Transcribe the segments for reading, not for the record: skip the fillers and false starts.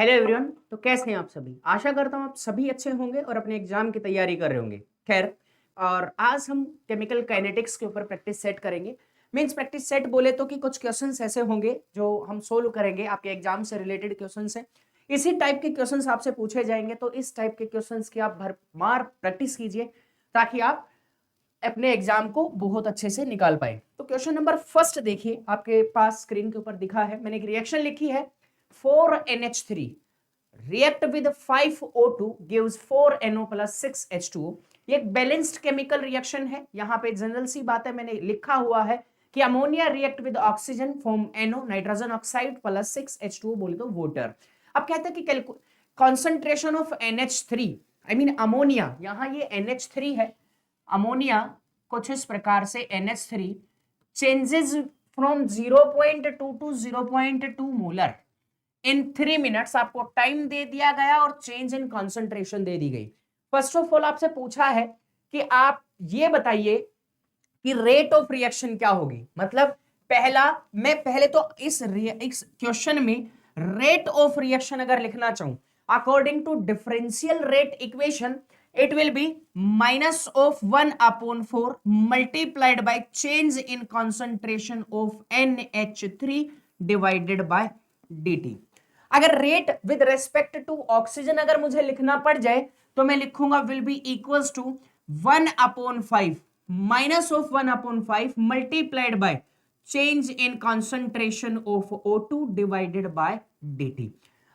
Hello everyone. तो कैसे हैं आप सभी? आशा करता हूँ आप सभी अच्छे होंगे और अपने एग्जाम की तैयारी कर रहे होंगे। खैर, और आज हम केमिकल काइनेटिक्स के ऊपर प्रैक्टिस सेट करेंगे। मींस प्रैक्टिस सेट बोले तो कि कुछ क्वेश्चंस ऐसे होंगे जो हम सोल्व करेंगे, आपके एग्जाम से रिलेटेड क्वेश्चंस हैं। इसी टाइप के क्वेश्चंस आपसे पूछे जाएंगे, तो इस टाइप के क्वेश्चंस की आप भरमार प्रैक्टिस कीजिए ताकि आप अपने एग्जाम को बहुत अच्छे से निकाल पाए। तो क्वेश्चन नंबर फर्स्ट देखिए, आपके पास स्क्रीन के ऊपर दिखा है, मैंने एक रिएक्शन लिखी है 4NH3 react with 5O2 gives 4NO plus 6H2O। ये एक बैलेंस्ड केमिकल रिएक्शन है। यहां पे जनरल सी बात है, मैंने लिखा हुआ है कि ammonia react with oxygen form NO nitrogen oxide plus 6H2O बोले तो वाटर। अब कहते हैं कि concentration of NH3 I mean ammonia, यहां ये NH3 है, अमोनिया कुछ इस प्रकार से NH3 changes from 0.2 to 0.2 molar in 3 minutes. आपको टाइम दे दिया गया और चेंज इन कॉन्सेंट्रेशन दे दी गई। फर्स्ट ऑफ ऑल आपसे पूछा है कि आप ये बताइए कि रेट ऑफ रिएक्शन क्या होगी। मतलब मैं पहले तो इस क्वेश्चन में रेट ऑफ रिएक्शन अगर लिखना चाहूं according to differential rate equation, it will be -1/4 multiplied by change in concentration of NH3 divided by dt। अगर rate with respect to oxygen अगर मुझे लिखना पड़ जाए तो मैं लिखूंगा will be equals to 1/5 -1/5 multiplied by change in concentration of O2 divided by dt।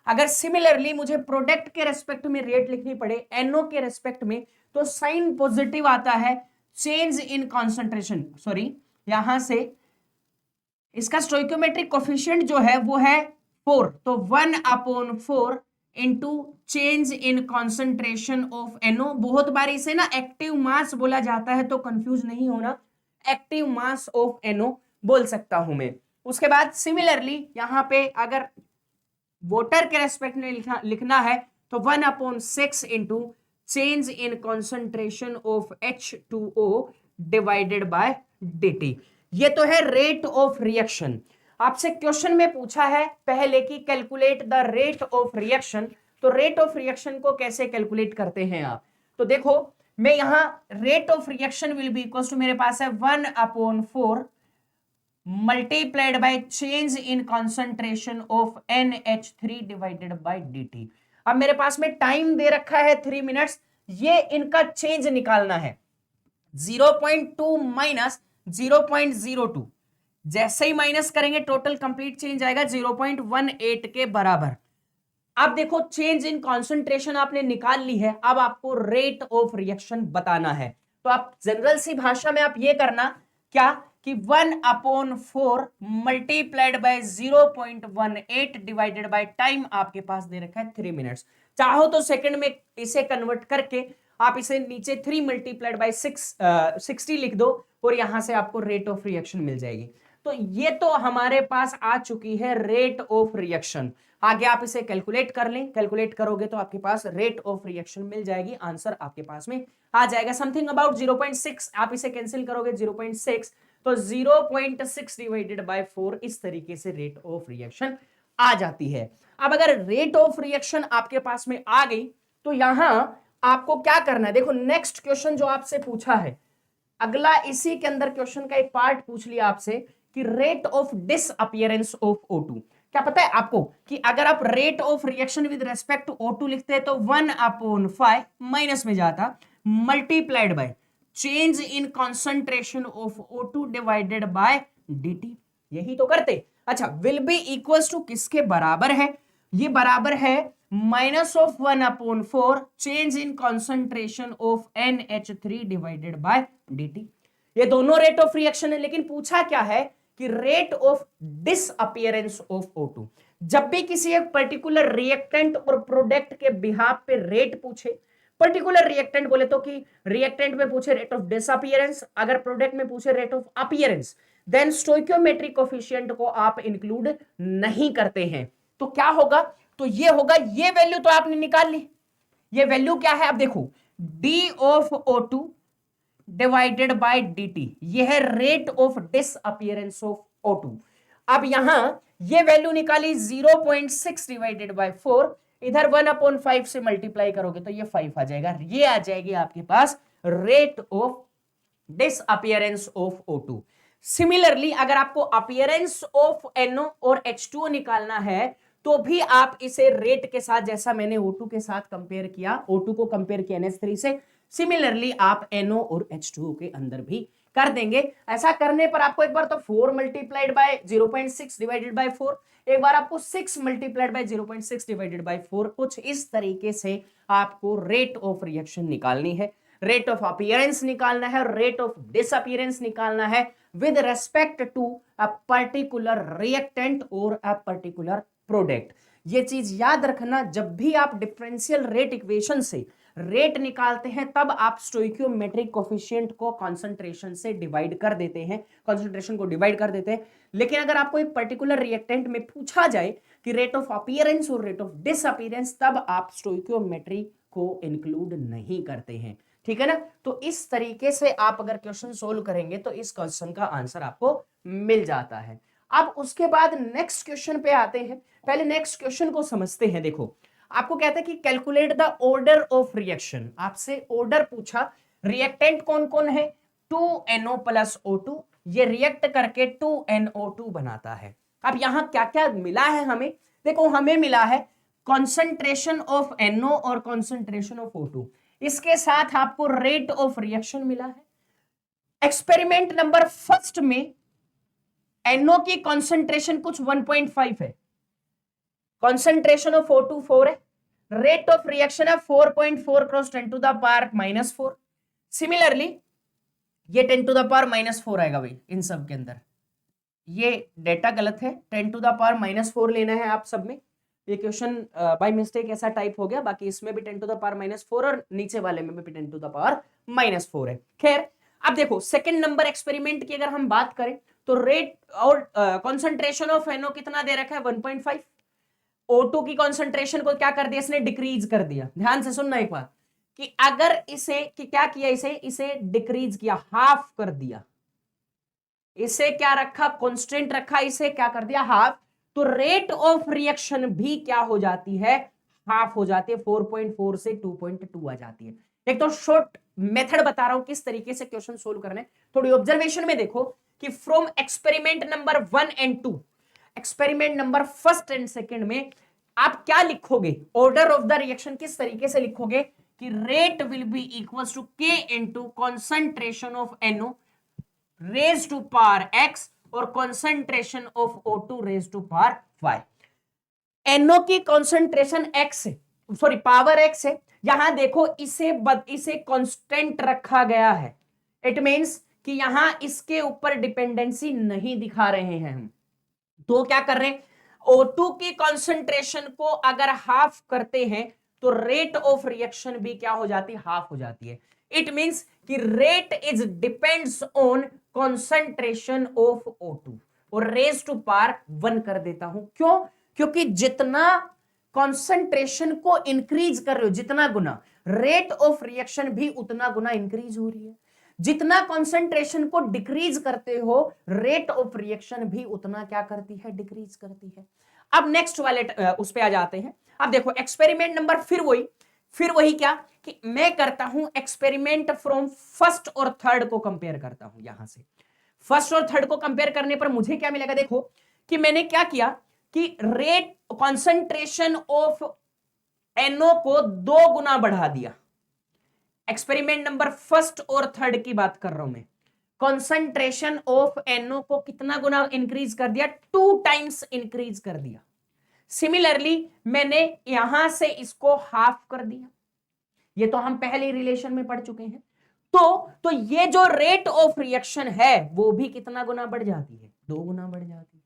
अगर सिमिलरली मुझे प्रोडक्ट के रेस्पेक्ट में रेट लिखनी पड़े NO के रेस्पेक्ट में, तो साइन पॉजिटिव आता है, चेंज इन कॉन्सेंट्रेशन, सॉरी यहां से इसका स्टोइकोमेट्रिक कोफिशिएंट जो है वो है 4, तो 1/4 into change in concentration of NO। बहुत बार इसे ना एक्टिव मास बोला जाता है, तो कंफ्यूज नहीं होना, एक्टिव मास ऑफ NO बोल सकता हूं मैं। उसके बाद सिमिलरली यहां पे अगर वाटर के रेस्पेक्ट में लिखना है तो 1/6 into change in concentration of H2O divided by dt। ये तो है रेट ऑफ रिएक्शन। आपसे क्वेश्चन में पूछा है पहले कि calculate the rate of reaction, तो रेट ऑफ रिएक्शन को कैसे कैलकुलेट करते हैं आप? तो देखो, मैं यहां rate of reaction will be equal to, मेरे पास है 1/4 multiplied by change in concentration of NH3 divided by dt। अब मेरे पास में टाइम दे रखा है 3 मिनट्स, ये इनका चेंज निकालना है। 0.2 माइनस 0.02, जैसे ही माइनस करेंगे टोटल कंप्लीट चेंज आएगा 0.18 के बराबर। अब देखो चेंज इन कॉन्सेंट्रेशन आपने निकाल ली है, अब आपको रेट ऑफ रिएक्शन बताना है। तो आप जनरल सी भाषा में आप ये करना क्या कि 1/4 multiplied bye 0.18 divided by time आपके पास दे रखा है 3 मिनट्स। चाहो तो सेकंड में इसे कन्वर्ट करके आप इसे नीचे 3 मल्टीप्लाइड बाय 60 लिख दो और यहां से आपको रेट ऑफ रिएक्शन मिल जाएगी। तो ये तो हमारे पास आ चुकी है रेट ऑफ रिएक्शन। आगे आप इसे कैलकुलेट कर लें, कैलकुलेट करोगे तो आपके पास रेट ऑफ रिएक्शन मिल जाएगी, आंसर आपके पास में आ जाएगा समथिंग अबाउट 0.6। आप इसे कैंसिल करोगे 0.6, तो 0.6 डिवाइडेड बाय 4, इस तरीके से रेट ऑफ रिएक्शन आ जाती है। अब अगर रेट ऑफ रिएक्शन आपके पास में आ गई तो यहां आपको क्या करना है, देखो नेक्स्ट क्वेश्चन जो आपसे पूछा है, अगला इसी के अंदर क्वेश्चन का एक पार्ट पूछ लिया आपसे कि rate of disappearance of O2। क्या पता है आपको कि अगर आप rate of reaction with respect to O2 लिखते हैं तो 1/5 माइनस में जाता multiplied by change in concentration of O2 divided by dt। यही तो करते। अच्छा, विल बी इक्वल्स टू किसके बराबर है? ये बराबर है -1/4 change in concentration of NH3 divided by dt। ये दोनों रेट ऑफ रिएक्शन है, लेकिन पूछा क्या है कि rate of disappearance of O2। जब भी किसी एक पर्टिकुलर रिएक्टेंट और प्रोडक्ट के बिहाफ पे रेट पूछे, पर्टिकुलर रिएक्टेंट बोले तो कि रिएक्टेंट में पूछे रेट ऑफ डिसअपियरेंस, अगर प्रोडक्ट में पूछे rate of appearance, then stoichiometric coefficient को आप इंक्लूड नहीं करते हैं। तो क्या होगा? तो ये होगा, ये वैल्यू तो आपने निकाल ली, ये वैल्यू क्या है आप देखो, d of O2 divided by dt, ये है rate of disappearance of O2। अब यहां ये वैल्यू निकाली 0.6 डिवाइडेड बाय 4, इधर 1/5 से मल्टीप्लाई करोगे तो ये 5 आ जाएगा। ये आ जाएगी आपके पास rate of disappearance of O2। Similarly अगर आपको अपीयरेंस ऑफ NO और H2O निकालना है तो भी आप इसे रेट के साथ, जैसा मैंने O2 के साथ कंपेयर किया, O2 को कंपेयर किया NH3 से, सिमिलरली आप NO और H2O के अंदर भी कर देंगे। ऐसा करने पर आपको एक बार तो 4 मल्टीप्लाइड बाय 0.6 डिवाइडेड बाय 4, एक बार आपको 6 मल्टीप्लाइड बाय 0.6 डिवाइडेड बाय 4, कुछ इस तरीके से आपको रेट ऑफ रिएक्शन निकालनी है, रेट ऑफ अपीयरेंस निकालना है, रेट ऑफ डिसअपीयरेंस निकालना है with respect to a particular reactant और अ पर्टिकुलर प्रोडक्ट। ये चीज याद रखना, जब भी आप डिफरेंशियल रेट इक्वेशन से रेट निकालते हैं तब आप स्टोइकियोमेट्रिक कोफिशिएंट को कंसंट्रेशन से डिवाइड कर देते हैं, कंसंट्रेशन को डिवाइड कर देते हैं। लेकिन अगर आपको एक पर्टिकुलर रिएक्टेंट में पूछा जाए कि रेट ऑफ अपीयरेंस और रेट ऑफ डिसअपीयरेंस, तब आप स्टोइकियोमेट्री को इंक्लूड नहीं करते हैं, ठीक है ना। तो इस तरीके से आप अगर क्वेश्चन सोल्व करेंगे तो इस क्वेश्चन का आंसर आपको मिल जाता है। अब उसके बाद नेक्स्ट क्वेश्चन पे आते हैं। पहले नेक्स्ट क्वेश्चन को समझते हैं। देखो आपको कहता है कि calculate the order of reaction, आपसे ऑर्डर पूछा, रिएक्टेंट कौन कौन है, 2NO प्लस O2, ये रिएक्ट करके 2NO2 बनाता है। अब यहां क्या क्या मिला है हमें, देखो हमें मिला है कॉन्सेंट्रेशन ऑफ NO और कॉन्सेंट्रेशन ऑफ O2, इसके साथ आपको रेट ऑफ रिएक्शन मिला है। एक्सपेरिमेंट नंबर फर्स्ट में NO की कॉन्सेंट्रेशन कुछ 1.5 है, कॉन्सेंट्रेशन ऑफ O2 4 है, रेट ऑफ रिएक्शन है 4.4 cross 10 to the power -4। Similarly ये 10 टू द पावर -4 आएगा भाई इन सब के अंदर, ये डेटा गलत है, 10 टू द पावर -4 लेना है आप सब में। ये क्वेश्चन बाय मिस्टेक ऐसा टाइप हो गया, बाकी इसमें भी 10 टू द पावर -4 और नीचे वाले में भी 10 टू द पावर -4 है। खैर अब देखो सेकंड नंबर एक्सपेरिमेंट की अगर हम बात करें तो रेट और कॉन्सेंट्रेशन ऑफ NO कितना दे रखा है 1.5, O2 की कॉन्सेंट्रेशन को क्या कर दिया इसने, डिक्रीज कर दिया। ध्यान से सुनना एक बार कि अगर इसे कि क्या किया, इसे डिक्रीज किया, हाफ कर दिया, इसे क्या रखा, कांस्टेंट रखा, इसे क्या कर दिया, हाफ, तो रेट ऑफ रिएक्शन भी क्या हो जाती है, हाफ हो जाती है, 4.4 से 2.2 आ जाती है। एक तो शॉर्ट मेथड बता रहा हूं किस तरीके से क्वेश्चन सोल्व करने। थोड़ी ऑब्जर्वेशन में देखो कि from experiment number 1 and 2, experiment number first and second में आप क्या लिखोगे, ऑर्डर ऑफ द रिएक्शन किस तरीके से लिखोगे कि rate will be equal to K into concentration of NO raise to power x और concentration of O2 raise to power y। NO की कॉन्सेंट्रेशन x है, सॉरी पावर x है, यहां देखो इसे कांस्टेंट रखा गया है। इट मींस कि यहां इसके ऊपर डिपेंडेंसी नहीं दिखा रहे हैं हम, तो क्या कर रहे हैं, O2 की कॉन्सेंट्रेशन को अगर हाफ करते हैं तो रेट ऑफ रिएक्शन भी क्या हो जाती है, हाफ हो जाती है। इट मींस कि rate is depends on concentration of O2 और रेज टू पावर 1 कर देता हूं। क्यों, क्योंकि जितना कॉन्सेंट्रेशन को इंक्रीज कर रहे हो, जितना गुना रेट ऑफ रिएक्शन भी उतना गुना इंक्रीज हो रही है, जितना कॉन्सेंट्रेशन को डिक्रीज करते हो रेट ऑफ रिएक्शन भी उतना क्या करती है, डिक्रीज करती है। अब नेक्स्ट वाले उस पे आ जाते हैं। अब देखो एक्सपेरिमेंट नंबर फिर वही क्या कि मैं करता हूं एक्सपेरिमेंट फ्रॉम फर्स्ट और थर्ड को कंपेयर करता हूं। यहां से फर्स्ट और थर्ड को कंपेयर करने पर मुझे क्या मिलेगा, देखो कि मैंने क्या किया कि रेट कॉन्सेंट्रेशन ऑफ NO को 2 गुना बढ़ा दिया। एक्सपेरिमेंट नंबर फर्स्ट और थर्ड की बात कर रहा हूं मैं, कॉन्सेंट्रेशन ऑफ NO को कितना गुना इंक्रीज कर दिया, 2 टाइम्स इंक्रीज कर दिया। सिमिलरली मैंने यहां से इसको हाफ कर दिया, ये तो हम पहले रिलेशन में पढ़ चुके हैं। तो ये जो रेट ऑफ रिएक्शन है वो भी कितना गुना बढ़ जाती है, 2 गुना बढ़ जाती है,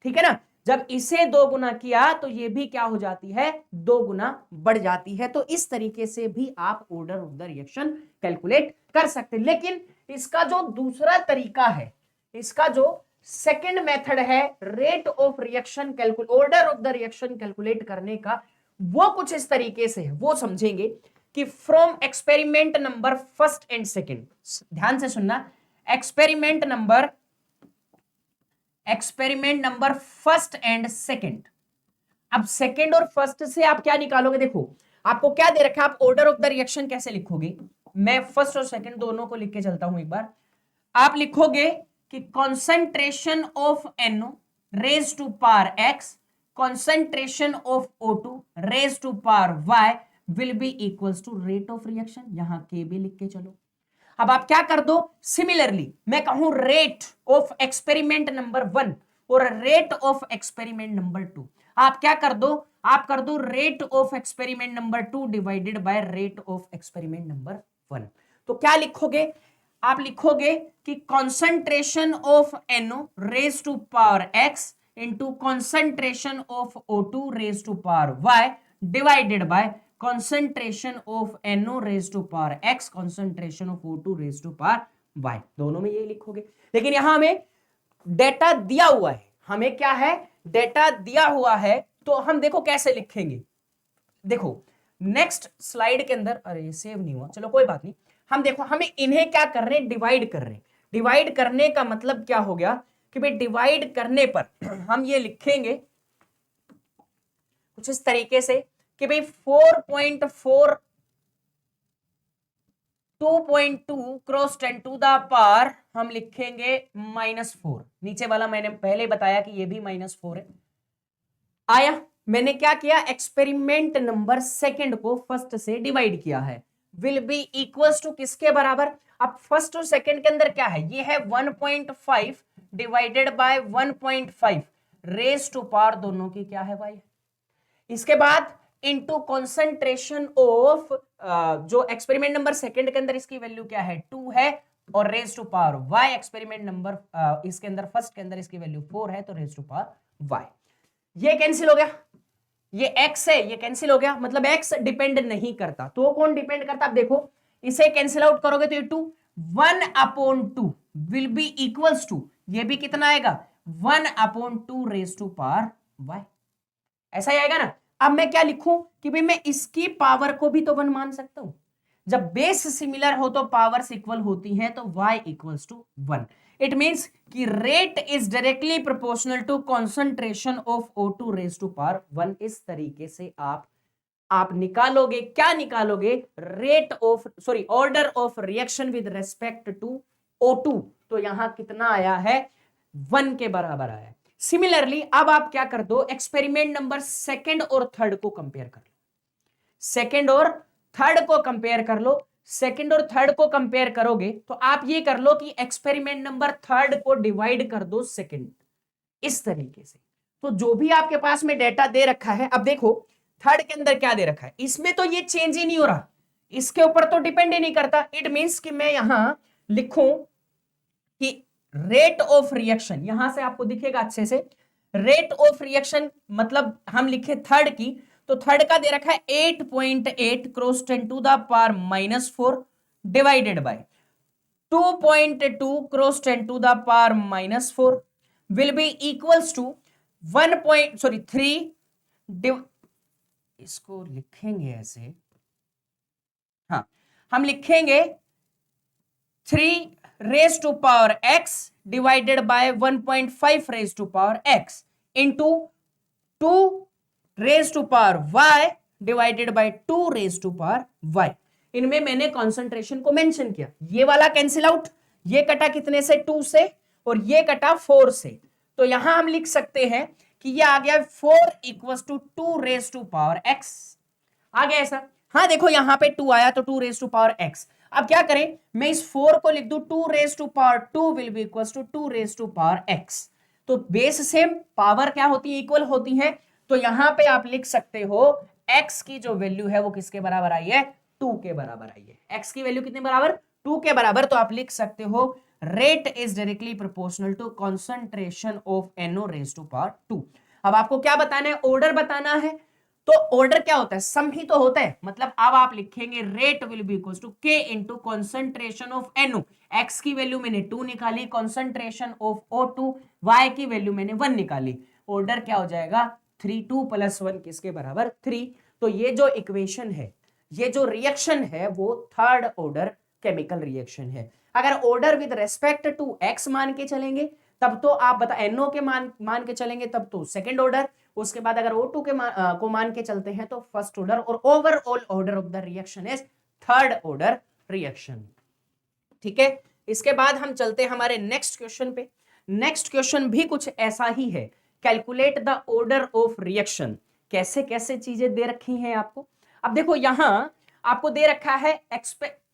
ठीक है ना। जब इसे 2 गुना किया तो ये भी क्या हो जाती है, 2 गुना बढ़ जाती है। तो इस तरीके से भी आप order of the reaction calculate कर सकते हैं। लेकिन इसका जो दूसरा तरीका है, इसका जो सेकंड मेथड है rate of reaction calculate, order of the reaction calculate करने का, वो कुछ इस तरीके से है, वो समझेंगे कि from experiment number first and second, ध्यान से सुनना, experiment number experiment number first and second. अब सेकंड और फर्स्ट से आप क्या निकालोगे, देखो आपको क्या दे रखा है, आप ऑर्डर ऑफ द रिएक्शन कैसे लिखोगे। मैं फर्स्ट और सेकंड दोनों को लिख के चलता हूं एक बार। आप लिखोगे कि concentration of NO raise to power X, concentration of O2 raise to power Y will be equals to rate of reaction. यहां के भी लिख के चलो। अब आप क्या कर दो, सिमिलरली मैं कहूं रेट ऑफ एक्सपेरिमेंट नंबर 1 और रेट ऑफ एक्सपेरिमेंट नंबर 2, आप क्या कर दो, आप कर दो rate of experiment number 2 divided by rate of experiment number 1। तो क्या लिखोगे, आप लिखोगे कि concentration of NO raise to power X into concentration of O2 raise to power Y divided by concentration of NO raised to power X, concentration of O2 raised to power Y। दोनों में यही लिखोगे, लेकिन यहां हमें data दिया हुआ है, हमें क्या है, डेटा दिया हुआ है, तो हम देखो कैसे लिखेंगे। देखो नेक्स्ट स्लाइड के अंदर, अरे ये सेव नहीं हुआ, चलो कोई बात नहीं। हम देखो हमें इन्हें क्या कर रहे हैं, डिवाइड कर रहे हैं। डिवाइड करने का मतलब क्या हो गया कि भाई डिवाइड करने पर हम ये लिखेंगे कुछ इस तरीके से कि भाई 4.4 2.2 क्रॉस 10 टू द पावर हम लिखेंगे -4। नीचे वाला मैंने पहले बताया कि ये भी -4 है। आया, मैंने क्या किया, एक्सपेरिमेंट नंबर सेकंड को फर्स्ट से डिवाइड किया है, विल बी इक्वल्स टू किसके बराबर। अब फर्स्ट और सेकंड के अंदर क्या है, ये है 1.5 divided by 1.5 raise to power दोनों की क्या है भाई। इसके बाद इनटू कॉन्सेंट्रेशन ऑफ जो एक्सपेरिमेंट नंबर सेकंड के अंदर इसकी वैल्यू क्या है 2 है, और raise to power y experiment number इसके अंदर फर्स्ट के अंदर इसकी वैल्यू 4 है, तो रेज टू पावर y। ये कैंसिल हो गया, ये x है, ये कैंसिल हो गया, मतलब x डिपेंड नहीं करता, तो कौन डिपेंड करता। अब देखो इसे कैंसिल आउट करोगे तो ये 2 1/2 विल बी इक्वल्स टू, ये भी कितना आएगा 1/2 रेज टू पावर y, ऐसा ही आएगा ना। अब मैं क्या लिखूं कि भाई मैं इसकी पावर को भी तो 1 मान सकता हूं। जब बेस सिमिलर हो तो पावर्स इक्वल होती हैं, तो y equals to 1। It means कि rate is directly proportional to concentration of O2 raise to power 1। इस तरीके से आप निकालोगे, क्या निकालोगे, rate of sorry order of reaction with respect to O2। तो यहां कितना आया है, 1 के बराबर आया है। सिमिलरली अब आप क्या कर दो, एक्सपेरिमेंट नंबर सेकंड और थर्ड को कंपेयर कर लो, सेकंड और थर्ड को कंपेयर कर लो। सेकंड और थर्ड को कंपेयर करोगे तो आप ये कर लो कि एक्सपेरिमेंट नंबर थर्ड को डिवाइड कर दो सेकंड, इस तरीके से। तो जो भी आपके पास में डेटा दे रखा है, अब देखो थर्ड के अंदर क्या दे रखा है, इसमें तो ये चेंज ही नहीं हो रहा, इसके ऊपर तो डिपेंड ही नहीं करता। इट मींस कि मैं यहां लिखूं कि रेट ऑफ रिएक्शन, यहां से आपको दिखेगा अच्छे से, रेट ऑफ रिएक्शन मतलब हम लिखे थर्ड की, तो थर्ड का दे रखा है 8.8 cross 10 to the power -4 divided by 2.2 cross 10 to the power -4 will be equals to 3। इसको लिखेंगे ऐसे, हाँ हम लिखेंगे 3 raise to power x divided by 1.5 raise to power x into 2 raise to power y divided by 2 raise to power y। इनमें मैंने concentration को mention किया, ये वाला कैंसिल आउट, ये कटा कितने से 2 से, और ये कटा 4 से, तो यहां हम लिख सकते हैं कि ये आ गया 4 equals to 2 raise to power x। आ गया ऐसा, हाँ देखो यहां पे 2 आया तो 2 रेज टू पावर x। अब क्या करें, मैं इस 4 को लिख दूं 2 raise to power 2 will be equals to 2 raise to power x। तो बेस सेम, पावर क्या होती है, इक्वल होती है, तो यहां पे आप लिख सकते हो x की जो वैल्यू है वो किसके बराबर आई है, 2 के बराबर आई है। x की वैल्यू कितने बराबर, 2 के बराबर। तो आप लिख सकते हो rate is directly proportional to concentration of NO raise to power 2। अब आपको क्या बताना है, ऑर्डर बताना है। तो ऑर्डर क्या होता है, सम ही तो होता है, मतलब अब आप लिखेंगे rate will be equals to k into concentration of NO। x की वैल्यू मैंने 2 निकाली, कंसंट्रेशन ऑफ O2 y की वैल्यू मैंने 1 निकाली। ऑर्डर क्या हो जाएगा 3, 2 + 1 किसके बराबर 3। तो ये जो इक्वेशन है, ये जो रिएक्शन है वो थर्ड ऑर्डर केमिकल रिएक्शन है। अगर order with respect to x मान के चलेंगे तब तो आप बता NO के मान के चलेंगे तब तो सेकंड ऑर्डर, उसके बाद अगर O2 के को मान के चलते हैं तो फर्स्ट ऑर्डर, और overall order of the reaction is third order reaction. ठीक है, इसके बाद हम चलते हैं हमारे नेक्स्ट क्वेश्चन पे। नेक्स्ट क्वेश्चन भी कुछ ऐसा ही है, calculate the order of reaction. कैसे कैसे चीजें दे रखी हैं आपको। अब देखो यहां आपको दे रखा है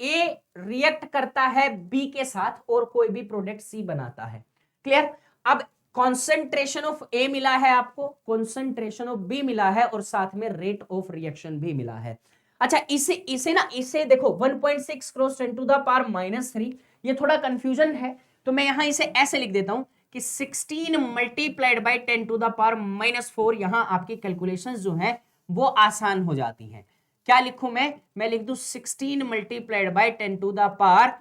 ए रिएक्ट करता है बी के साथ और कोई भी प्रोडक्ट सी बनाता है। क्लियर। अब कॉन्सेंट्रेशन ऑफ ए मिला है आपको, कॉन्सेंट्रेशन ऑफ बी मिला है और साथ में रेट ऑफ रिएक्शन भी मिला है। अच्छा इसे देखो 1.6 क्रॉस 10 टू द पावर -3, ये थोड़ा कंफ्यूजन है तो मैं यहां इसे ऐसे लिख देता हूं कि 16 multiplied by 10 to the power -4। यहां आपकी कैलकुलेशंस जो है वो आसान हो जाती हैं। क्या लिखूं मैं लिख दूं 16 multiplied by 10 to the power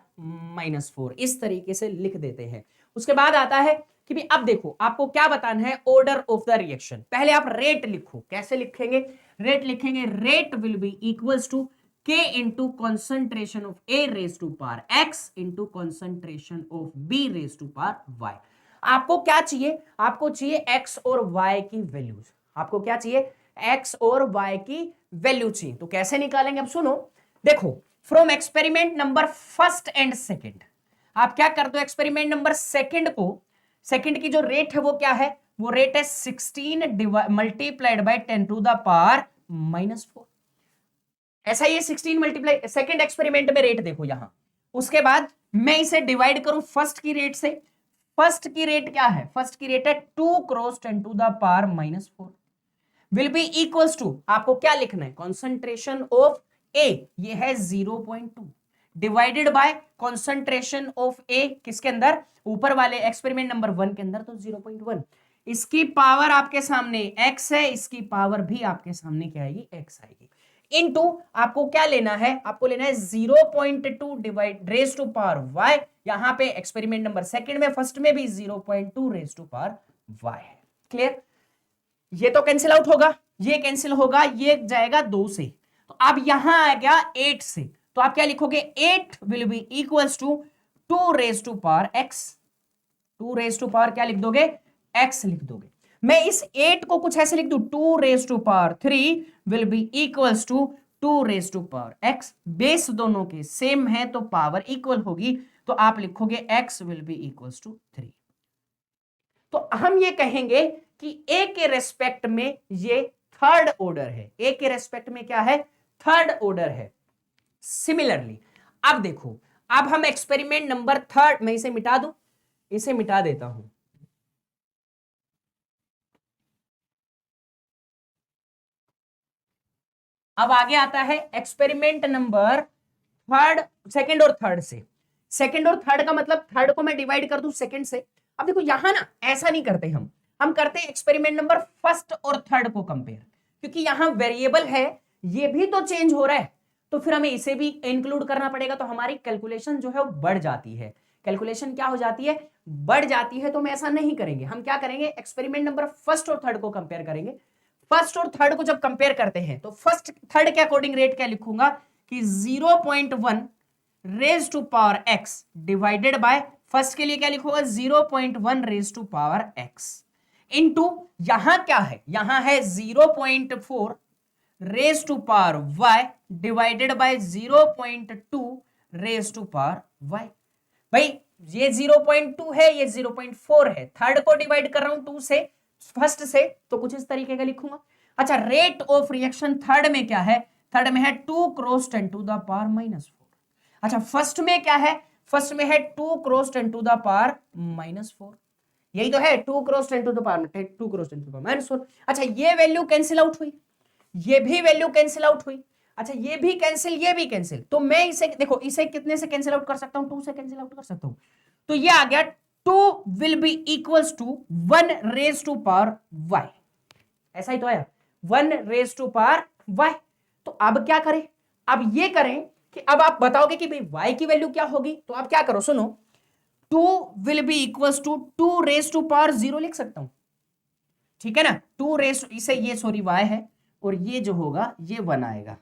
-4, इस तरीके से लिख देते हैं। उसके बाद आता है कि भी अब देखो आपको क्या बताना है, ऑर्डर ऑफ द रिएक्शन। पहले आप रेट लिखो, कैसे लिखेंगे, रेट लिखेंगे rate will be equals to K into concentration of A raise to power X into concentration of B raise to power Y। आपको क्या चाहिए, आपको चाहिए X और Y की वैल्यूज, आपको क्या चाहिए, X और Y की वैल्यू चाहिए। तो कैसे निकालेंगे, अब सुनो, देखो from experiment number first and second आप क्या कर दो, एक्सपेरिमेंट नंबर सेकंड की जो रेट है वो क्या है, वो रेट है 16 multiplied by 10 to the power -4। ऐसा ही 16 मल्टीप्लाई सेकंड एक्सपेरिमेंट में रेट देखो यहां। उसके बाद मैं इसे डिवाइड करूं फर्स्ट की रेट से। फर्स्ट की रेट क्या है, फर्स्ट की रेट है 2 cross 10 to the power -4 will be equals to, आपको क्या लिखना है, कॉन्सेंट्रेशन ऑफ ए ये है 0.2 डिवाइडेड बाय कॉन्सेंट्रेशन ऑफ ए किसके अंदर, ऊपर वाले एक्सपेरिमेंट नंबर 1 के अंदर, तो 0.1। इसकी पावर आपके सामने x है, इसकी पावर भी आपके सामने क्या आएगी, x आएगी। इनटू आपको क्या लेना है, आपको लेना है 0.2 divide raise to power y। यहां पे एक्सपेरिमेंट नंबर सेकंड में, फर्स्ट में भी 0.2 रेज टू पावर y है। क्लियर। ये तो कैंसिल आउट होगा, ये कैंसिल होगा, ये जाएगा 2 से, तो अब यहां आ गया 8 से, तो आप क्या लिखोगे, 8 will be equals to 2 raise to power x। 2 raise to power क्या लिख दोगे, x लिख दोगे। मैं इस 8 को कुछ ऐसे लिख दूं, 2 raise to power 3 will be equals to 2 raise to power x। Base दोनों के सेम है तो पावर इक्वल होगी, तो आप लिखोगे x will be equals to 3। तो हम ये कहेंगे कि a के रेस्पेक्ट में ये थर्ड ऑर्डर है, a के रेस्पेक्ट में क्या है, थर्ड ऑर्डर है। सिमिलरली अब देखो, अब हम एक्सपेरिमेंट नंबर थर्ड, मैं इसे मिटा दूं, इसे मिटा देता हूं। अब आगे आता है एक्सपेरिमेंट नंबर थर्ड, सेकंड और थर्ड से। सेकंड और थर्ड का मतलब थर्ड को मैं डिवाइड कर दूं सेकंड से। अब देखो यहां ना ऐसा नहीं करते हम करते हैं एक्सपेरिमेंट नंबर फर्स्ट और थर्ड को कंपेयर, क्योंकि यहां वेरिएबल है, ये भी तो चेंज हो रहा है, तो फिर हमें इसे भी इंक्लूड करना पड़ेगा, तो हमारी कैलकुलेशन जो है वो बढ़ जाती है। कैलकुलेशन क्या हो जाती है, बढ़ जाती है। तो हम ऐसा नहीं करेंगे, हम क्या करेंगे, एक्सपेरिमेंट नंबर फर्स्ट और थर्ड को कंपेयर करेंगे। फर्स्ट और थर्ड को जब कंपेयर करते हैं तो फर्स्ट थर्ड के अकॉर्डिंग रेट क्या लिखूंगा कि 0.1 raise to power x divided by, first के लिए क्या लिखूंगा, 0.1 raise to power x into, यहां क्या है, यहां है 0.4 raise to power y divided by 0.2 raise to power y। भाई ये 0.2 है, ये 0.4 है, थर्ड को डिवाइड कर रहा हूं 2 से, फर्स्ट से, तो कुछ इस तरीके का लिखूंगा। अच्छा रेट ऑफ रिएक्शन थर्ड में क्या है, थर्ड में है 2 क्रॉस 10 टू द पावर -4। अच्छा फर्स्ट में क्या है, फर्स्ट में है 2 क्रॉस 10 टू द पावर -4, यही तो है 2 cross 10 to the power 2 cross 10 to the power -4। अच्छा ये वैल्यू कैंसिल आउट हुई, ये भी वैल्यू कैंसिल आउट हुई। अच्छा ये भी कैंसिल, ये भी कैंसिल, तो मैं इसे देखो, इसे कितने से कैंसिल आउट कर सकता हूं, 2 से कैंसिल आउट कर सकता हूं, तो ये आ गया 2 will be equals to 1 raise to power y। ऐसा ही तो है, 1 रेज टू पावर y। तो अब क्या करें, अब ये करें कि अब आप बताओगे कि भाई y की वैल्यू क्या होगी, तो आप क्या करो, सुनो, 2 will be equals to 2 raise to power 0 लिख सकता हूं, ठीक है ना, 2 रेज, इसे ये सॉरी y है और ये जो होगा ये 1 आएगा,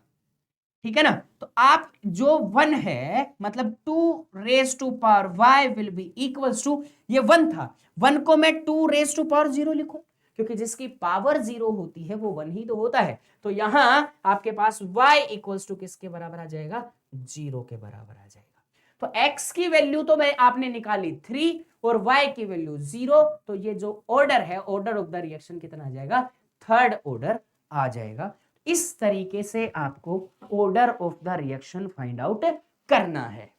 ठीक है ना। तो आप जो 1 है मतलब 2 raise to power y will be equals to, ये 1 था, 1 को मैं 2 रेज टू पावर 0 लिखूं, क्योंकि जिसकी पावर 0 होती है वो 1 ही तो होता है। तो यहां आपके पास y इक्वल्स टू किसके बराबर आ जाएगा, 0 के बराबर आ जाएगा। तो x की वैल्यू तो मैं आपने निकाली 3 और y की वैल्यू 0, तो ये जो ऑर्डर है, ऑर्डर ऑफ द रिएक्शन कितना आ जाएगा, थर्ड ऑर्डर आ जाएगा। इस तरीके से आपको order of the reaction find out करना है।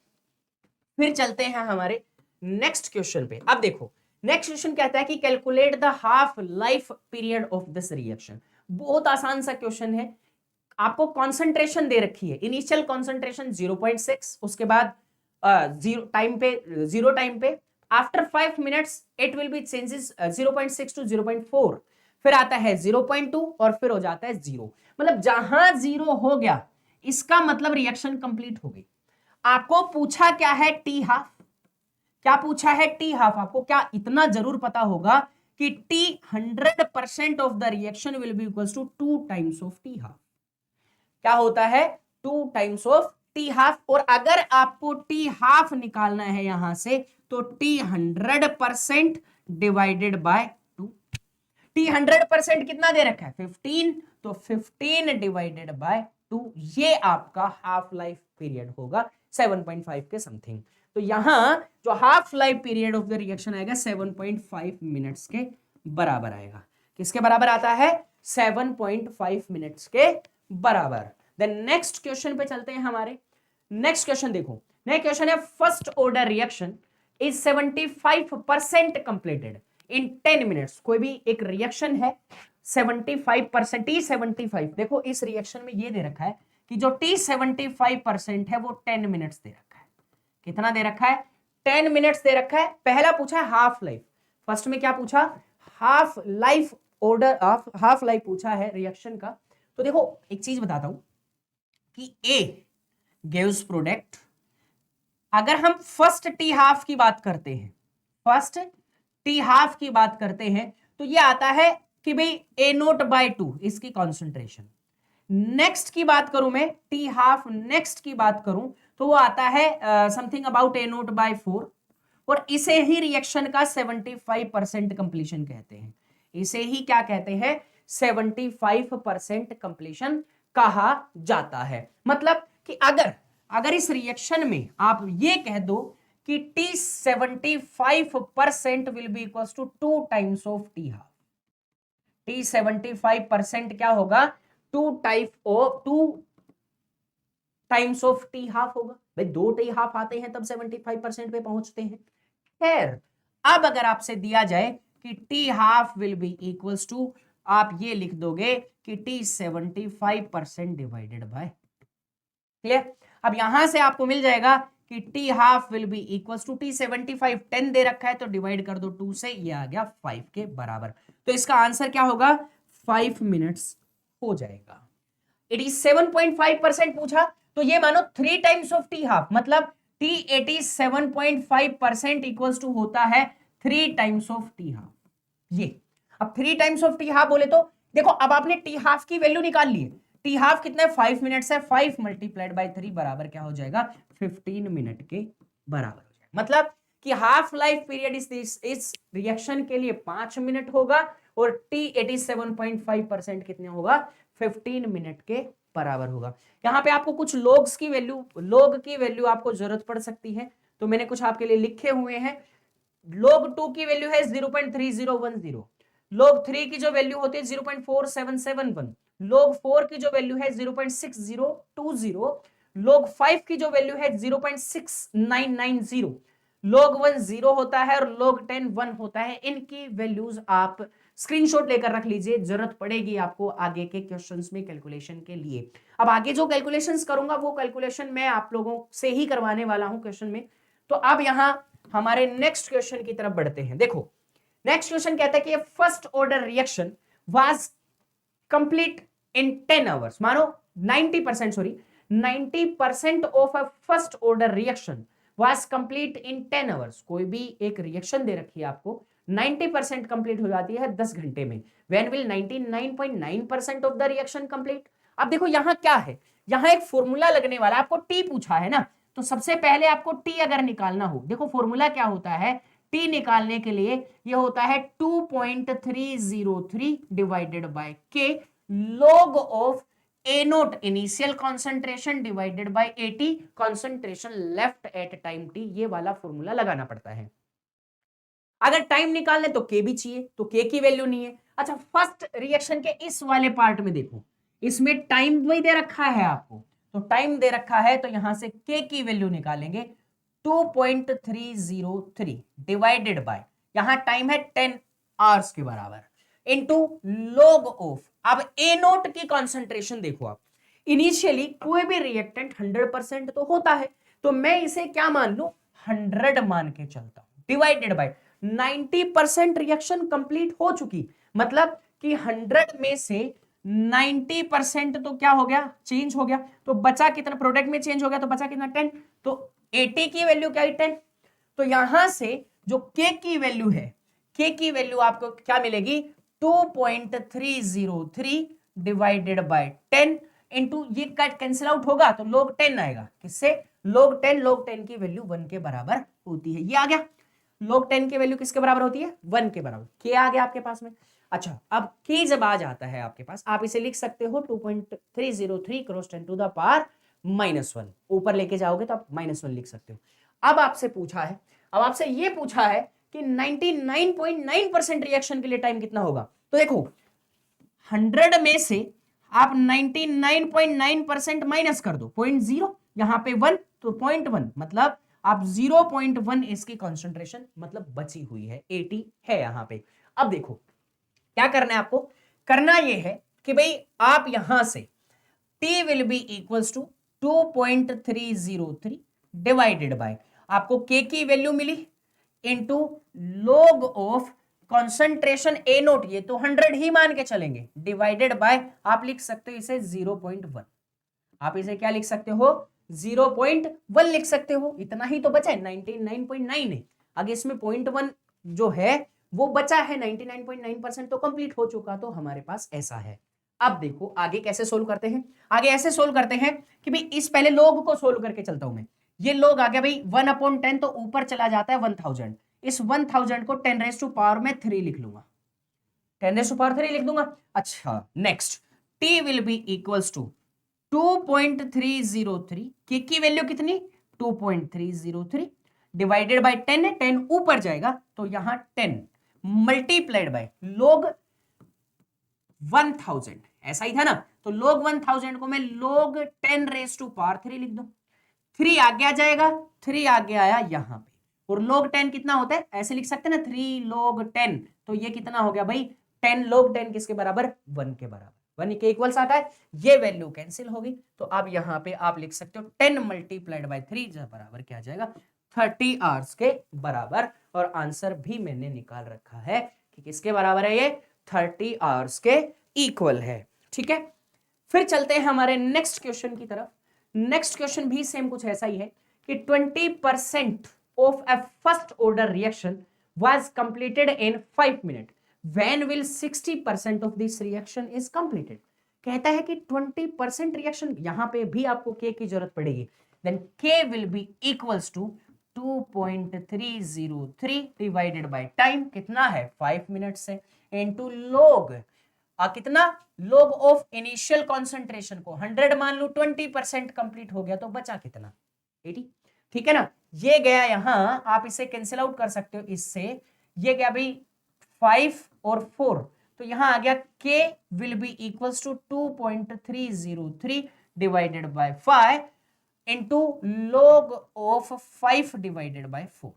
फिर चलते हैं हमारे नेक्स्ट क्वेश्चन पे। अब देखो नेक्स्ट क्वेश्चन कहता है कि calculate the half life period of this reaction. बहुत आसान सा क्वेश्चन है। आपको कॉन्सेंट्रेशन दे रखी है, इनिशियल कॉन्सेंट्रेशन 0.6, उसके बाद जीरो टाइम पे after 5 minutes it will be changes 0.6 to 0.4, फिर आता है 0.2 और फिर हो जाता है 0। मतलब जहां 0 हो गया इसका मतलब रिएक्शन कंप्लीट हो गई। आपको पूछा क्या है, टी हाफ। क्या पूछा है, टी हाफ। आपको क्या इतना जरूर पता होगा कि T 100% of the reaction will be equals to 2 times of T half. क्या होता है, 2 टाइम्स ऑफ टी हाफ। और अगर आपको टी हाफ निकालना है यहां से तो टी 100% डिवाइडेड बाय 2। टी 100% कितना दे रखा है, 15, तो 15 डिवाइडेड बाय 2, ये आपका हाफ लाइफ पीरियड होगा 7.5 के समथिंग। तो यहां जो half life period of the reaction आएगा 7.5 मिनट्स के बराबर आएगा। किसके बराबर आता है, 7.5 मिनट्स के बराबर। देन नेक्स्ट क्वेश्चन पे चलते हैं हमारे। नेक्स्ट क्वेश्चन देखो, नेक्स्ट क्वेश्चन है first order reaction is 75% completed in 10 minutes. कोई भी एक रिएक्शन है 75%, T75, देखो इस रिएक्शन में ये दे रखा है कि जो T75% है वो 10 मिनट्स दे रखा है। कितना दे रखा है, 10 मिनट्स दे रखा है। पहला पूछा है हाफ लाइफ, फर्स्ट में क्या पूछा, half life order of half life पूछा है रिएक्शन का। तो देखो एक चीज बताता हूं कि A गिव्स प्रोडक्ट, अगर हम फर्स्ट टी हाफ की बात करते हैं, फर्स्ट टी हाफ की बात करते हैं तो ये आता है कि भाई A0/2 इसकी कॉन्सेंट्रेशन। नेक्स्ट की बात करूं मैं, टी हाफ नेक्स्ट की बात करूं तो वो आता है समथिंग अबाउट A0/4, और इसे ही रिएक्शन का 75% कंप्लीशन कहते हैं। इसे ही क्या कहते हैं, 75% कंप्लीशन कहा जाता है। मतलब कि अगर इस रिएक्शन में आप ये कह दो कि T75% will be equal to 2 times of T half. T75% क्या होगा, 2 टाइम्स ऑफ टी हाफ होगा। भाई 2 टी हाफ आते हैं तब 75% पे पहुंचते हैं। खैर अब अगर आपसे दिया जाए कि T half will be equals to, आप ये लिख दोगे कि T75% डिवाइडेड बाय, क्लियर। अब यहां से आपको मिल जाएगा कि T half will be equals to T75 10 दे रखा है तो डिवाइड कर दो 2 से, ये आ गया 5 के बराबर। तो इसका आंसर क्या होगा, 5 मिनट्स हो जाएगा। इट इज 7.5% पूछा तो ये मानो 3 टाइम्स ऑफ टी हाफ, मतलब T87.5% इक्वल्स टू होता है 3 टाइम्स ऑफ टी हाफ। ये अब 3 टाइम्स ऑफ टी हाफ बोले तो देखो अब आपने टी हाफ की वैल्यू निकाल ली है। टी हाफ कितना है, 5 मिनट्स है, 5 मल्टीप्लाइड बाय 3 बराबर क्या हो जाएगा, 15 मिनट के बराबर हो जाएगा। मतलब कि हाफ लाइफ पीरियड इस रिएक्शन के लिए 5 मिनट होगा और T87.5% कितने होगा, 15 मिनट के बराबर होगा। यहां पे आपको कुछ लॉग की वैल्यू आपको जरूरत पड़ सकती है, तो मैंने कुछ आपके लिए लिखे हुए हैं। log 2 की वैल्यू है 0.3010, log 3 की जो वैल्यू होती है 0.4771, log 4 की जो वैल्यू है 0.6020, log 5 की जो वैल्यू है 0.6990, log 1 0 होता है और log 10 1 होता है। इनकी वैल्यूज आप स्क्रीनशॉट लेकर रख लीजिए, जरूरत पड़ेगी आपको आगे के क्वेश्चंस में कैलकुलेशन के लिए। अब आगे जो कैलकुलेशंस करूंगा वो कैलकुलेशन मैं आप लोगों से ही करवाने वाला हूं क्वेश्चन में। तो अब यहां हमारे नेक्स्ट क्वेश्चन की तरफ बढ़ते हैं। देखो नेक्स्ट क्वेश्चन कहता है कि first order reaction was complete in 10 hours. मानो 90% of a first order reaction was complete in 10 hours. कोई भी एक रिएक्शन दे रखी है आपको, 90% कंप्लीट हो जाती है 10 घंटे में। When will 99.9% of the reaction complete. अब देखो यहां क्या है यहां एक फॉर्मूला लगने वाला है, आपको टी पूछा है ना, तो सबसे पहले आपको टी अगर निकालना हो, देखो फॉर्मूला क्या होता है, टी निकालने के लिए ये होता है 2.303 डिवाइडेड बाय के log of A note initial concentration divided by 80 concentration left at time T, ये वाला फॉर्मूला लगाना पड़ता है। अगर टाइम निकालने तो के भी चाहिए, तो के की वैल्यू नहीं है। अच्छा, फर्स्ट रिएक्शन के इस वाले पार्ट में देखो, इसमें टाइम भी दे रखा है आपको, तो टाइम दे रखा है तो यहां से के की वैल्यू निकालेंगे 2.303 डिवाइडेड बाय, यहां टाइम है 10 आवर्स के बराबर, इनटू log ऑफ, अब ए नोट की कॉन्सेंट्रेशन देखो आप, इनिशियली कोई भी रिएक्टेंट 100% तो होता है, तो मैं इसे क्या मान लू, 100 मान के चलता हूं, डिवाइडेड बाय 90% रिएक्शन कंप्लीट हो चुकी, मतलब कि 100 में से 90% तो क्या हो गया, चेंज हो गया, तो बचा कितना, प्रोडक्ट में चेंज हो गया तो बचा कितना, 10, तो 80 की वैल्यू क्या है, 10, तो यहां से जो के की वैल्यू है, के की वैल्यू आपको क्या मिलेगी, 2.303 डिवाइडेड बाय 10 इंटू, ये कट कैंसिल आउट होगा तो log 10 आएगा, किससे, log 10 की वैल्यू 1 के बराबर होती है, ये आ गया, log 10 की वैल्यू किसके बराबर होती है, 1 के बराबर, के आ गया आपके पास में। अच्छा, अब के जब आ जाता है आपके पास, आप इसे लिख सकते हो 2.303 क्रॉस 10 टू द पावर -1, ऊपर लेके जाओगे तो आप -1 लिख सकते हो। अब आपसे पूछा है, अब आपसे ये पूछा है कि 99.9% रिएक्शन के लिए टाइम कितना होगा, तो देखो 100 में से आप 99.9% माइनस कर दो, 0.0, यहां पे 1 तो 0.1, मतलब आप 0.1 इसकी कॉन्सेंट्रेशन मतलब बची हुई है, 80 है यहां पे। अब देखो क्या करना है आपको, करना यह है कि भाई आप यहां से T will be equals to 2.303 divided by, आपको K की वैल्यू मिली, into log of concentration A naught, ये तो 100 ही मान के चलेंगे, डिवाइडेड बाय आप लिख सकते हो इसे 0.1, आप इसे क्या लिख सकते हो, 0.1 लिख सकते हो, इतना ही तो बचा है, 99.9 है, आगे इसमें 0.1 जो है वो बचा है, 99.9% तो कंप्लीट हो चुका, तो हमारे पास ऐसा है। अब देखो आगे कैसे सोल्व करते हैं, आगे ऐसे सोल्व करते हैं कि भाई इस पहले log को सोल्व करके चलता हूं मैं, ये log आ गया भाई 1/10 तो ऊपर चला जाता है 1000, इस 1000 को 10 रेज़ टू पावर में 3 लिख लूंगा, 10 रेज़ टू पावर 3 लिख दूंगा। अच्छा next, T will be equals to 2.303, के की वैल्यू कितनी, 2.303 डिवाइडेड बाय 10 है, 10 ऊपर जाएगा तो यहां 10 मल्टीप्लाइड बाय log 1000, ऐसा ही था ना, तो log 1000 को मैं log 10 रेज़ टू पावर 3 लिख दूं, 3 आगे आ जाएगा, 3 आगे आया यहां पे, और log 10 कितना होता है, ऐसे लिख सकते हैं ना, 3 log 10, तो ये कितना हो गया भाई, 10 log 10 किसके बराबर, 1 के बराबर, 1 के इक्वल्स आता है, ये वैल्यू कैंसिल होगी, तो अब यहां पे आप लिख सकते हो 10 मल्टीप्लाइड बाय 3 बराबर क्या आ जाएगा, 30 आवर्स के बराबर, और आंसर भी मैंने निकाल रखा है कि किसके बराबर है, ये 30 आवर्स के इक्वल है, ठीक है। फिर चलते हैं हमारे नेक्स्ट क्वेश्चन की तरफ। नेक्स्ट क्वेश्चन भी सेम कुछ ऐसा ही है कि 20% of a first order reaction was completed in 5 minute, when will 60% of this reaction is completed. कहता है कि 20% रिएक्शन, यहां पे भी आपको के की जरूरत पड़ेगी, then K will be equals to 2.303 divided by time कितना है 5 मिनट से, इनटू log कितना, log ऑफ इनिशियल कॉन्सेंट्रेशन को 100 मान लो, 20% कंप्लीट हो गया तो बचा कितना, 80, ठीक है ना, ये गया यहां, आप इसे कैंसिल आउट कर सकते हो इससे, ये गया भाई 5 और 4, तो यहां आ गया k will be equals to 2.303 divided by 5 into log of 5 divided by 4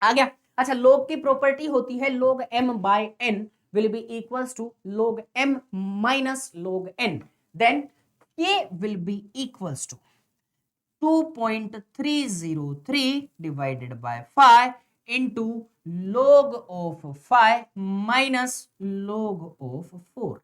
आ गया। अच्छा, log की प्रॉपर्टी होती है log m by n will be equals to log m minus log n, then k will be equals to 2.303 divided by 5 into log of 5 minus log of 4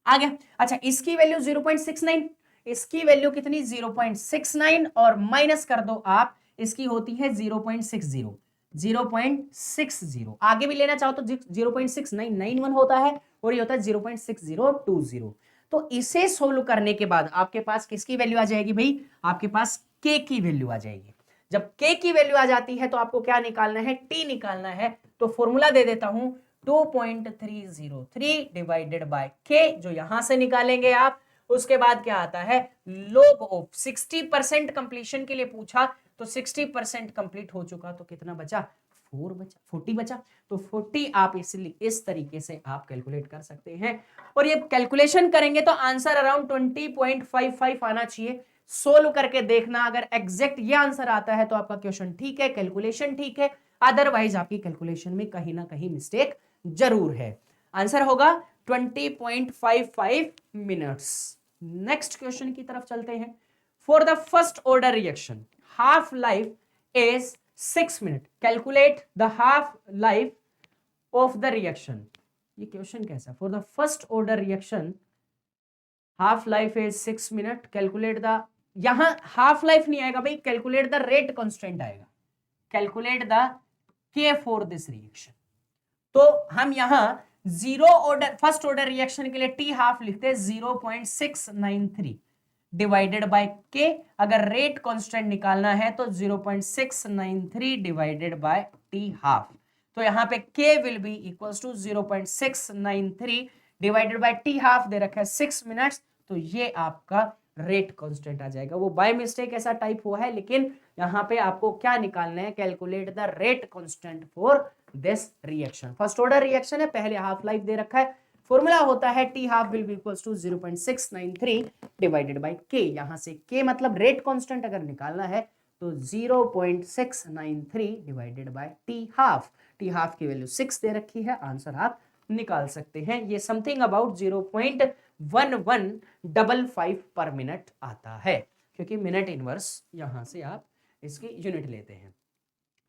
आ गया। अच्छा, इसकी वैल्यू 0.69, इसकी वैल्यू कितनी 0.69, और माइनस कर दो आप, इसकी होती है 0.60, 0.60, आगे भी लेना चाहो तो 0.6991 होता है, और ये होता है 0.6020, तो इसे सोल्व करने के बाद आपके पास किसकी वैल्यू आ जाएगी भाई, आपके पास k की वैल्यू आ जाएगी। जब k की वैल्यू आ जाती है तो आपको क्या निकालना है, t निकालना है। तो फॉर्मूला दे देता हूं 2.303 डिवाइडेड बाय k, जो यहां से निकालेंगे आप। उसके बाद क्या आता है, log ऑफ 60% कंप्लीशन के लिए पूछा, तो 60% कंप्लीट हो चुका, तो कितना बचा, 40 बचा। तो 40 आप इसलिए इस तरीके से आप कैलकुलेट कर सकते हैं। और ये कैलकुलेशन करेंगे तो आंसर अराउंड 20.55 आना चाहिए। सोल्व करके देखना, अगर एग्जैक्ट ये आंसर आता है तो आपका क्वेश्चन ठीक है, कैलकुलेशन ठीक है, अदरवाइज आपकी कैलकुलेशन में कहीं ना कहीं मिस्टेक जरूर है। आंसर होगा 20.55 मिनट्स। नेक्स्ट क्वेश्चन की तरफ चलते हैं। For the first order reaction half life is 6 minute, calculate the half life of the reaction. ये क्वेश्चन कैसा, for the first order reaction half life is 6 minute, calculate the, यहां half life नहीं आएगा भाई, कैलकुलेट द रेट कांस्टेंट आएगा, calculate the के for this reaction. तो हम यहां zero order first order reaction के लिए टी हाफ लिखते हैं 0.693 डिवाइडेड बाय के। अगर रेट कांस्टेंट निकालना है तो 0.693 डिवाइडेड बाय टी हाफ। तो यहां पे K will be equals to 0.693 divided by T half, दे रखा है 6 मिनट्स, तो ये आपका रेट कांस्टेंट आ जाएगा। वो बाय मिस्टेक ऐसा टाइप हुआ है, लेकिन यहां पे आपको क्या निकालना है, calculate the rate constant for this reaction. First order reaction है, पहले हाफ लाइफ दे रखा है, फॉर्मूला होता है T half will be equals to 0.693 divided by K. यहां से के मतलब रेट कांस्टेंट अगर निकालना है तो 0.693 divided by T half. T half की वैल्यू 6 दे रखी है, आंसर आप निकाल सकते हैं। ये समथिंग अबाउट 0.1155 पर मिनट आता है, क्योंकि मिनट इनवर्स यहां से आप इसकी यूनिट लेते हैं।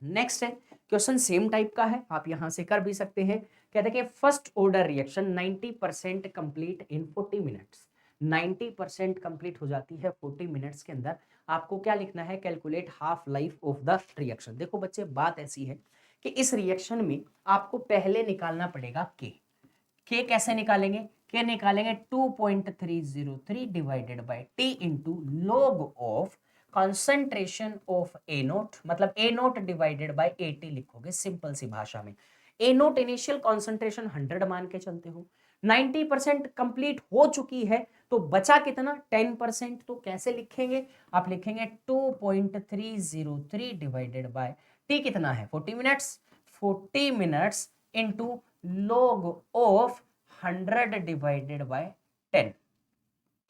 नेक्स्ट है क्वेश्चन सेम टाइप का है, आप यहां से कर भी सकते हैं। कहते हैं कि first order reaction 90% complete in 40 minutes, 90% complete हो जाती है 40 मिनट्स के अंदर। आपको क्या लिखना है, calculate half life of the reaction. देखो बच्चे, बात ऐसी है कि इस रिएक्शन में आपको पहले निकालना पड़ेगा के। कैसे निकालेंगे, के निकालेंगे 2.303 divided by T into log of concentration of A note, मतलब ए नोट डिवाइडेड बाय 80 लिखोगे सिंपल सी भाषा में। ए नोट इनिशियल कॉन्सेंट्रेशन 100 मान के चलते हो, 90% कंप्लीट हो चुकी है, तो बचा कितना 10%। तो कैसे लिखेंगे, आप लिखेंगे 2.303 डिवाइडेड बाय टी कितना है 40 minutes, 40 minutes into log of 100 divided by 10।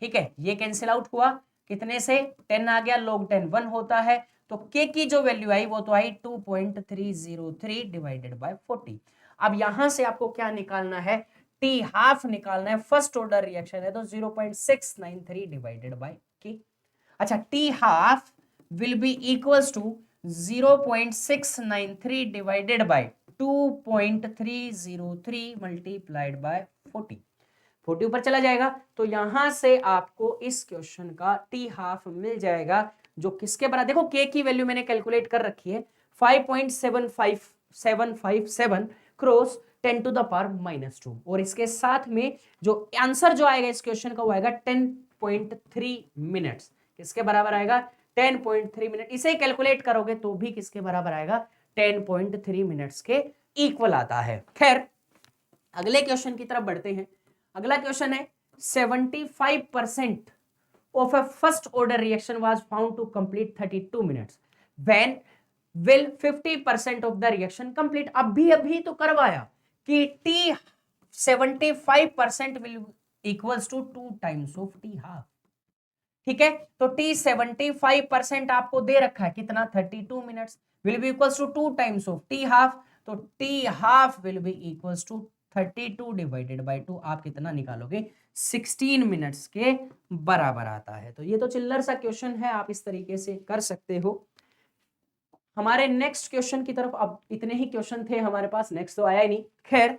ठीक है, ये कैंसिल आउट हुआ, कितने से 10 आ गया, log 10 1 होता है। तो k की जो वैल्यू आई वो तो आई 2.303 डिवाइडेड बाय 40। अब यहां से आपको क्या निकालना है, टी हाफ निकालना है, फर्स्ट ऑर्डर रिएक्शन है तो 0.693 डिवाइडेड बाय k। अच्छा, T half will be equals to 0.693 divided by 2.303 multiplied by 40। 40 ऊपर चला जाएगा, तो यहां से आपको इस क्वेश्चन का टी हाफ मिल जाएगा, जो किसके बराबर, देखो के की वैल्यू मैंने कैलकुलेट कर रखी है 5.75757 क्रॉस 10 टू द पावर -2, और इसके साथ में जो आंसर जो आएगा इस क्वेश्चन का वो आएगा 10.3 मिनट्स। किसके बराबर आएगा, 10.3 मिनट। इसे कैलकुलेट करोगे तो भी किसके बराबर आएगा, 10.3 मिनट्स के इक्वल आता है। खैर, अगले क्वेश्चन की तरफ बढ़ते हैं। अगला क्वेश्चन है 75% of a first order reaction was found to complete 32 minutes, when will 50% of the reaction complete। अभी तो करवाया कि t 75% will equals to 2 times of t half। ठीक है, तो t 75% आपको दे रखा है कितना 32 minutes, will be equals to 2 times of t half. तो t half will be equals to 32 divided by 2, आप कितना निकालोगे 16 मिनट्स के बराबर आता है। तो ये तो चिल्लर सा क्वेश्चन है, आप इस तरीके से कर सकते हो। हमारे नेक्स्ट क्वेश्चन की तरफ, अब इतने ही क्वेश्चन थे हमारे पास, नेक्स्ट तो आया ही नहीं। खैर,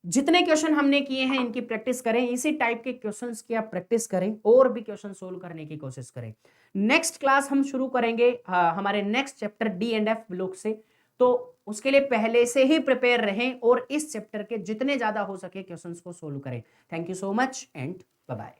जितने क्वेश्चन हमने किए हैं इनकी प्रैक्टिस करें, इसी टाइप के क्वेश्चंस की आप प्रैक्टिस करें और भी क्वेश्चन सोल्व करने की कोशिश करें। नेक्स्ट क्लास हम शुरू करेंगे हमारे next chapter D and F block से, तो उसके लिए पहले से ही प्रिपेयर रहें और इस चैप्टर के जितने ज्यादा हो सके क्वेश्चंस को सोल्व करें। Thank you so much and bye bye.